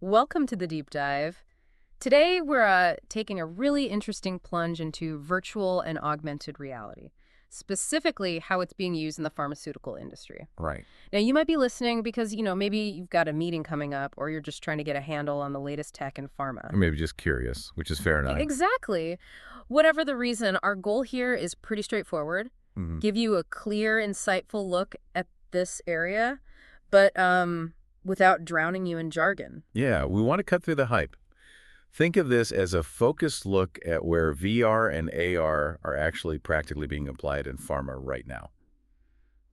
Welcome to the deep dive. Today, we're taking a really interesting plunge into virtual and augmented reality, specifically how it's being used in the pharmaceutical industry. Right. Now, you might be listening because, maybe you've got a meeting coming up or you're just trying to get a handle on the latest tech in pharma. Or maybe just curious, which is fair enough. Exactly. Whatever the reason, our goal here is pretty straightforward. Hmm. Give you a clear, insightful look at this area, but without drowning you in jargon. Yeah, we want to cut through the hype. Think of this as a focused look at where VR and AR are actually practically being applied in pharma right now.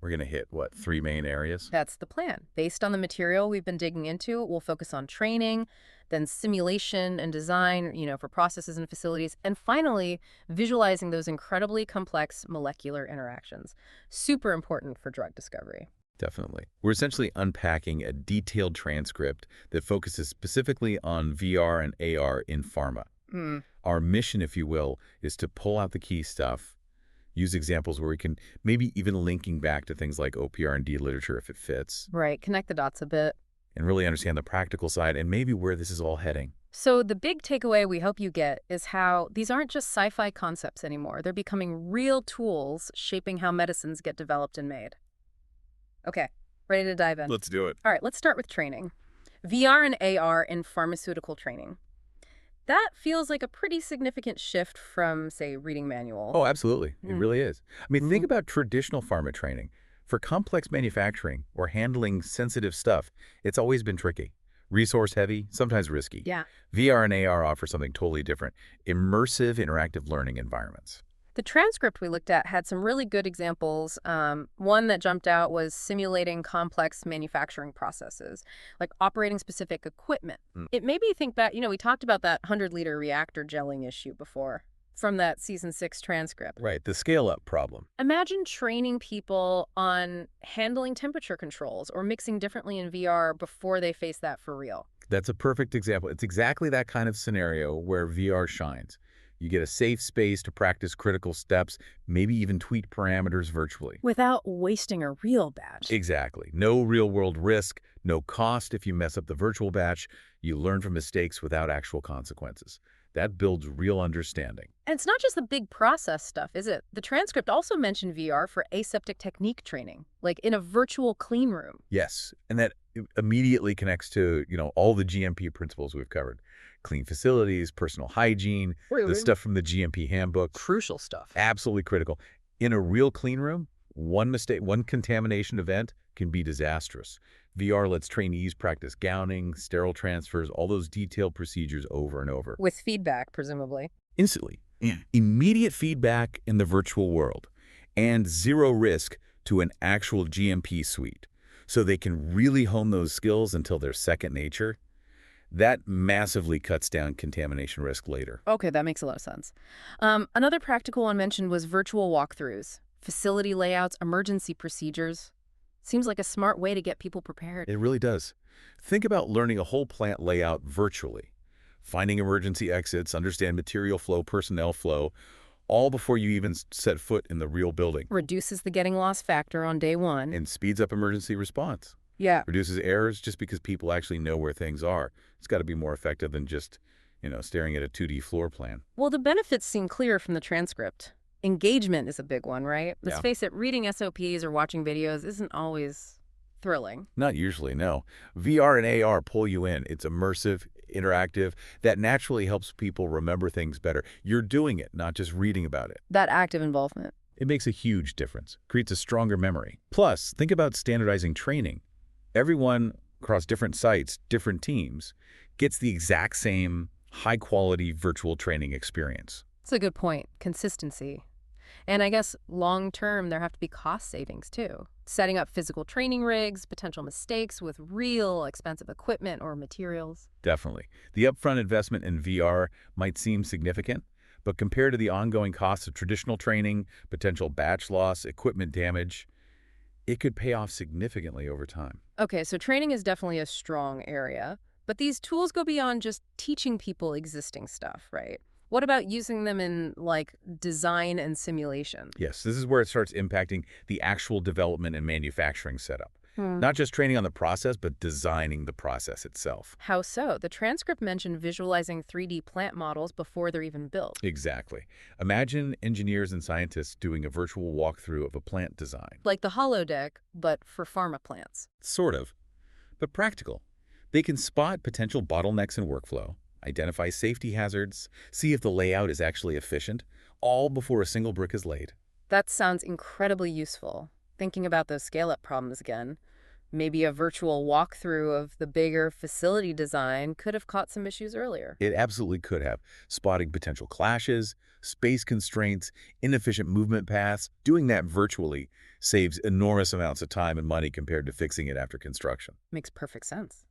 We're going to hit, what, three main areas? That's the plan. Based on the material we've been digging into, we'll focus on training, then simulation and design, for processes and facilities, and finally, visualizing those incredibly complex molecular interactions. Super important for drug discovery. Definitely. We're essentially unpacking a detailed transcript that focuses specifically on VR and AR in pharma. Hmm. Our mission, if you will, is to pull out the key stuff, use examples where we can maybe even linking back to things like OPR&D literature if it fits, Right, connect the dots a bit. and really understand the practical side and maybe where this is all heading. So the big takeaway we hope you get is how these aren't just sci-fi concepts anymore. They're becoming real tools shaping how medicines get developed and made. Okay, ready to dive in. Let's do it. All right, let's start with training. VR and AR in pharmaceutical training. That feels like a pretty significant shift from, say, reading manual. Oh, absolutely. It Mm. really is. I mean, think Mhm. about traditional pharma training. For complex manufacturing or handling sensitive stuff, it's always been tricky. Resource heavy, sometimes risky. Yeah. VR and AR offer something totally different. Immersive interactive learning environments. The transcript we looked at had some really good examples. One that jumped out was simulating complex manufacturing processes, like operating specific equipment. Mm. It made me think back, we talked about that 100-liter reactor gelling issue before from that season 6 transcript. Right, the scale-up problem. Imagine training people on handling temperature controls or mixing differently in VR before they face that for real. That's a perfect example. It's exactly that kind of scenario where VR shines. You get a safe space to practice critical steps, maybe even tweak parameters virtually. Without wasting a real batch. Exactly. No real-world risk, no cost if you mess up the virtual batch. You learn from mistakes without actual consequences. That builds real understanding. And it's not just the big process stuff, is it? The transcript also mentioned VR for aseptic technique training, like in a virtual clean room. Yes, and that immediately connects to, all the GMP principles we've covered. Clean facilities, personal hygiene, the stuff from the GMP handbook. Crucial stuff. Absolutely critical. In a real clean room, one mistake, one contamination event can be disastrous. VR lets trainees practice gowning, sterile transfers, all those detailed procedures over and over. With feedback, presumably. Instantly. Yeah. Immediate feedback in the virtual world and zero risk to an actual GMP suite. So they can really hone those skills until they're second nature. That massively cuts down contamination risk later. Okay, that makes a lot of sense. Another practical one mentioned was virtual walkthroughs, facility layouts, emergency procedures. Seems like a smart way to get people prepared. It really does. Think about learning a whole plant layout virtually. Finding emergency exits, understand material flow, personnel flow, all before you even set foot in the real building. Reduces the getting lost factor on day one. And speeds up emergency response. Yeah. Reduces errors just because people actually know where things are. It's got to be more effective than just, staring at a 2D floor plan. Well, the benefits seem clear from the transcript. Engagement is a big one, right? Let's Yeah. face it, reading SOPs or watching videos isn't always thrilling. Not usually, no. VR and AR pull you in. It's immersive, interactive. That naturally helps people remember things better. You're doing it, not just reading about it. That active involvement. It makes a huge difference, creates a stronger memory. Plus, think about standardizing training. Everyone across different sites, different teams, gets the exact same high-quality virtual training experience. It's a good point. Consistency. And I guess long-term, there have to be cost savings, too. Setting up physical training rigs, potential mistakes with real expensive equipment or materials. Definitely. The upfront investment in VR might seem significant, but compared to the ongoing costs of traditional training, potential batch loss, equipment damage, it could pay off significantly over time. Okay, so training is definitely a strong area, but these tools go beyond just teaching people existing stuff, right? What about using them in, like, design and simulation? Yes, this is where it starts impacting the actual development and manufacturing setup. Hmm. Not just training on the process, but designing the process itself. How so? The transcript mentioned visualizing 3D plant models before they're even built. Exactly. Imagine engineers and scientists doing a virtual walkthrough of a plant design. Like the holodeck, but for pharma plants. Sort of, but practical. They can spot potential bottlenecks in workflow, identify safety hazards, see if the layout is actually efficient, all before a single brick is laid. That sounds incredibly useful. Thinking about those scale-up problems again, maybe a virtual walkthrough of the bigger facility design could have caught some issues earlier. It absolutely could have, spotting potential clashes, space constraints, inefficient movement paths. Doing that virtually saves enormous amounts of time and money compared to fixing it after construction. Makes perfect sense.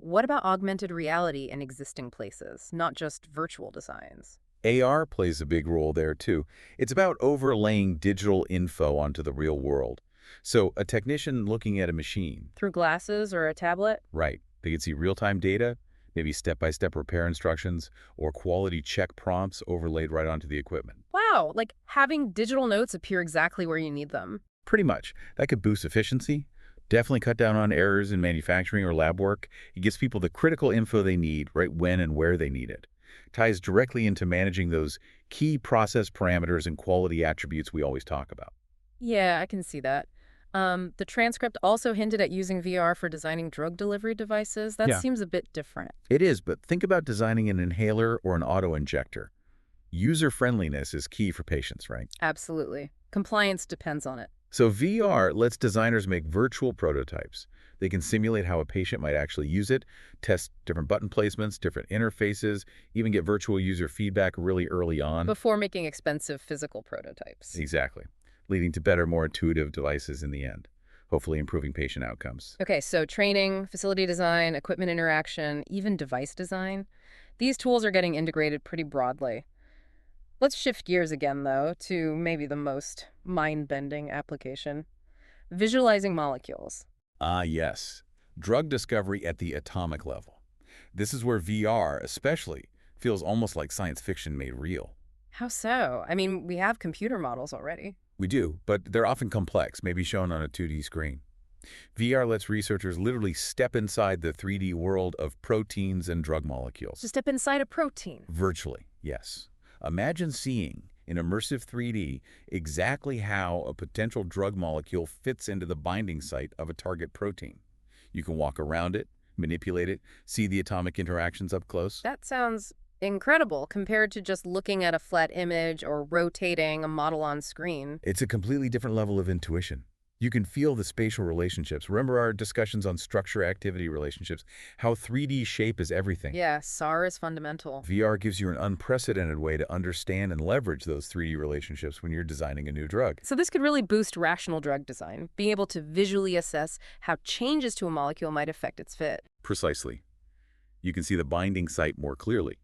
What about augmented reality in existing places, not just virtual designs? AR plays a big role there too. It's about overlaying digital info onto the real world. So a technician looking at a machine, Through glasses or a tablet? right, they can see real-time data, maybe step-by-step repair instructions, or quality check prompts overlaid right onto the equipment. Wow, like having digital notes appear exactly where you need them. Pretty much. That could boost efficiency, definitely cut down on errors in manufacturing or lab work. It gives people the critical info they need right when and where they need it. Ties directly into managing those key process parameters and quality attributes we always talk about. Yeah, I can see that. The transcript also hinted at using VR for designing drug delivery devices. That Yeah, seems a bit different. it is, but think about designing an inhaler or an auto-injector. User-friendliness is key for patients, right? Absolutely. Compliance depends on it. So VR lets designers make virtual prototypes. They can simulate how a patient might actually use it, test different button placements, different interfaces, even get virtual user feedback really early on. Before making expensive physical prototypes. Exactly. Leading to better, more intuitive devices in the end, hopefully improving patient outcomes. Okay, so training, facility design, equipment interaction, even device design. These tools are getting integrated pretty broadly. Let's shift gears again, though, to maybe the most mind-bending application. Visualizing molecules. Ah, yes. Drug discovery at the atomic level. This is where VR, especially, feels almost like science fiction made real. How so? I mean, we have computer models already. We do, but they're often complex, maybe shown on a 2D screen. VR lets researchers literally step inside the 3D world of proteins and drug To molecules. step inside a protein. Virtually, yes. Imagine seeing, in immersive 3D, exactly how a potential drug molecule fits into the binding site of a target protein. You can walk around it, manipulate it, see the atomic interactions up close. That sounds incredible compared to just looking at a flat image or rotating a model on screen. It's a completely different level of intuition. You can feel the spatial relationships. Remember our discussions on structure-activity relationships, how 3D shape is everything. Yeah, SAR is fundamental. VR gives you an unprecedented way to understand and leverage those 3D relationships when you're designing a new drug. So this could really boost rational drug design, being able to visually assess how changes to a molecule might affect its fit. Precisely. You can see the binding site more clearly,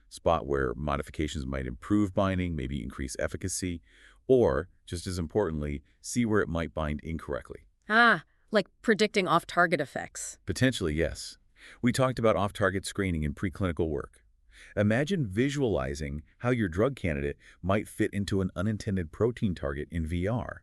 spot where modifications might improve binding, maybe increase efficacy, or, just as importantly, see where it might bind incorrectly. Ah, like predicting off-target effects. Potentially, yes. We talked about off-target screening in preclinical work. Imagine visualizing how your drug candidate might fit into an unintended protein target in VR.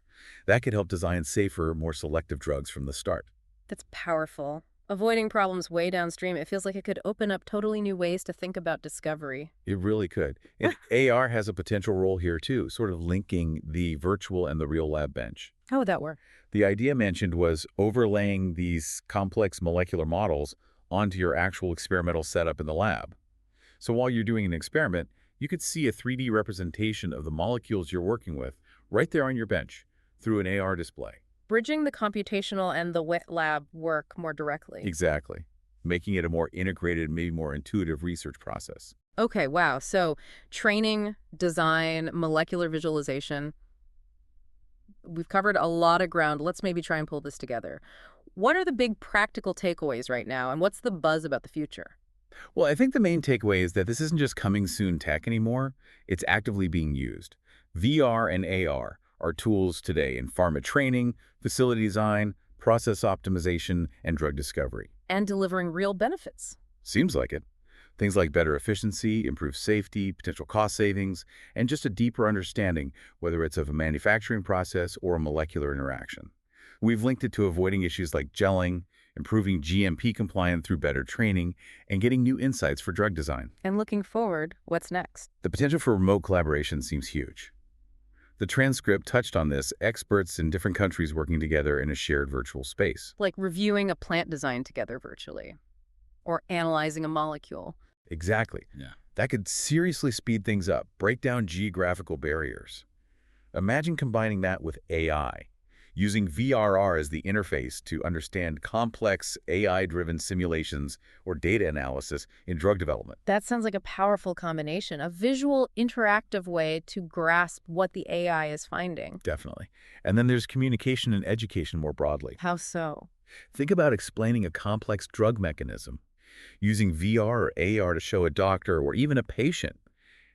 That could help design safer, more selective drugs from the start. That's powerful. Avoiding problems way downstream, it feels like it could open up totally new ways to think about discovery. It really could. And AR has a potential role here too, sort of linking the virtual and the real lab bench. How would that work? The idea mentioned was overlaying these complex molecular models onto your actual experimental setup in the lab. So while you're doing an experiment, you could see a 3D representation of the molecules you're working with right there on your bench through an AR display. Bridging the computational and the wet lab work more directly. Exactly. Making it a more integrated, maybe more intuitive research process. Okay, wow. So training, design, molecular visualization. We've covered a lot of ground. Let's maybe try and pull this together. What are the big practical takeaways right now, and what's the buzz about the future? Well, I think the main takeaway is that this isn't just coming soon tech anymore. It's actively being used. VR and AR are tools today in pharma training, facility design, process optimization, and drug discovery. And delivering real benefits. Seems like it. Things like better efficiency, improved safety, potential cost savings, and just a deeper understanding, whether it's of a manufacturing process or a molecular interaction. We've linked it to avoiding issues like gelling, improving GMP compliance through better training, and getting new insights for drug design. And looking forward, what's next? The potential for remote collaboration seems huge. The transcript touched on this, experts in different countries working together in a shared virtual space. Like reviewing a plant design together virtually, or analyzing a molecule. Exactly. Yeah. That could seriously speed things up, break down geographical barriers. Imagine combining that with AI, using VRR as the interface to understand complex AI-driven simulations or data analysis in drug development. That sounds like a powerful combination, a visual, interactive way to grasp what the AI is finding. Definitely. And then there's communication and education more broadly. How so? Think about explaining a complex drug mechanism, using VR or AR to show a doctor or even a patient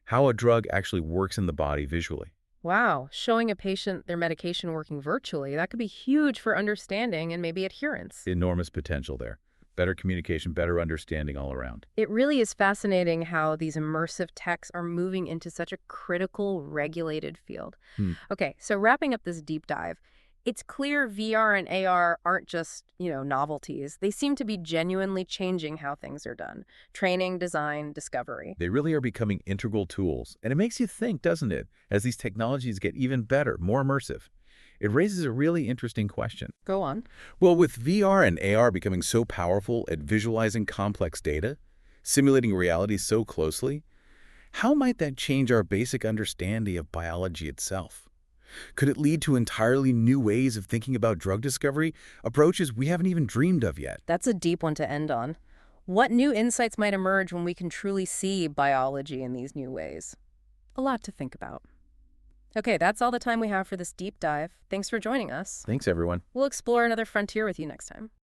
how a drug actually works in the body visually. Wow, showing a patient their medication working virtually, that could be huge for understanding and maybe adherence. Enormous potential there. Better communication, better understanding all around. It really is fascinating how these immersive techs are moving into such a critical, regulated field. Hmm. Okay, so wrapping up this deep dive, it's clear VR and AR aren't just, novelties. They seem to be genuinely changing how things are done. Training, design, discovery. They really are becoming integral tools. And it makes you think, doesn't it, as these technologies get even better, more immersive. It raises a really interesting question. Go on. Well, with VR and AR becoming so powerful at visualizing complex data, simulating reality so closely, how might that change our basic understanding of biology itself? Could it lead to entirely new ways of thinking about drug discovery, approaches we haven't even dreamed of yet? That's a deep one to end on. What new insights might emerge when we can truly see biology in these new ways? A lot to think about. Okay, that's all the time we have for this deep dive. Thanks for joining us. Thanks, everyone. We'll explore another frontier with you next time.